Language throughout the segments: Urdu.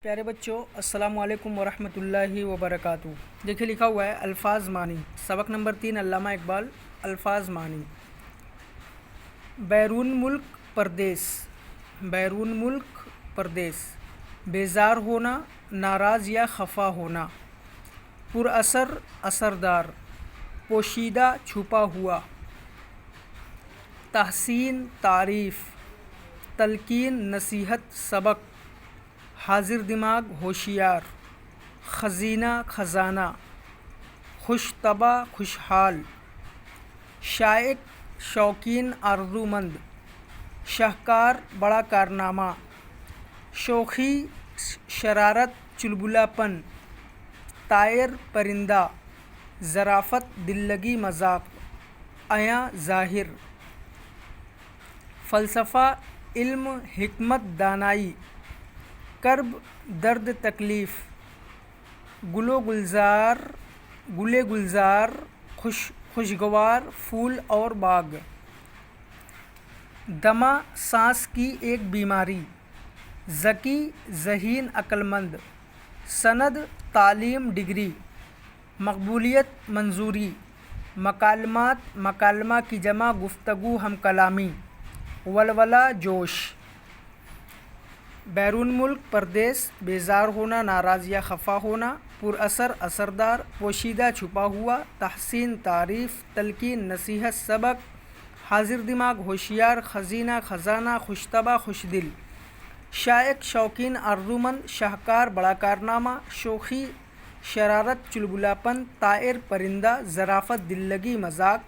پیارے بچوں، السلام علیکم ورحمۃ اللہ وبرکاتہ۔ دیکھیے لکھا ہوا ہے الفاظ معنی، سبق نمبر 3، علامہ اقبال۔ الفاظ معنی: بیرون ملک پردیس، بیرون ملک پردیس، بیزار ہونا، ناراض یا خفا ہونا، پر اثر اثردار، پوشیدہ چھپا ہوا، تحسین تعریف، تلقین نصیحت سبق، حاضر دماغ ہوشیار، خزینہ خزانہ، خوش طبع خوشحال، شائق شوقین آرزومند، شاہکار بڑا کارنامہ، شوخی شرارت چلبلا پن، طائر پرندہ، ظرافت دل لگی مذاق، عیاں ظاہر، فلسفہ علم حکمت دانائی، کرب درد تکلیف، گل گلزار خوشگوار پھول اور باغ، دمہ سانس کی ایک بیماری، ذکی ذہین عقلمند، سند تعلیم ڈگری، مقبولیت منظوری، مکالمات مکالمہ کی جمع گفتگو ہم کلامی، ولولہ جوش۔ بیرون ملک پردیس، بیزار ہونا، ناراض یا خفا ہونا، پر اثر اثردار، پوشیدہ چھپا ہوا، تحسین تعریف، تلقین نصیحت سبق، حاضر دماغ ہوشیار، خزینہ خزانہ، خوش طبع خوش دل، شائق شوقین آرزومند، شاہکار بڑا کارنامہ، شوخی شرارت چلبلا پن، طائر پرندہ، ظرافت دل لگی مذاق،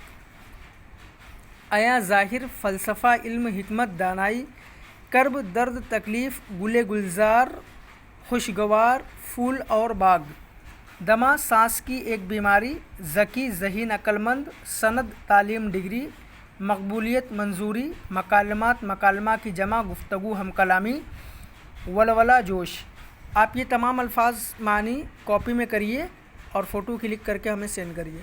عیاں ظاہر، فلسفہ علم حکمت دانائی، کرب درد تکلیف، گل گلزار خوشگوار پھول اور باغ، دمہ سانس کی ایک بیماری، ذکی ذہین عقلمند، سند تعلیم ڈگری، مقبولیت منظوری، مکالمات مکالمہ کی جمع گفتگو ہم کلامی، ولولہ جوش۔ آپ یہ تمام الفاظ معنی کاپی میں کریے اور فوٹو کلک کر کے ہمیں سینڈ کریے۔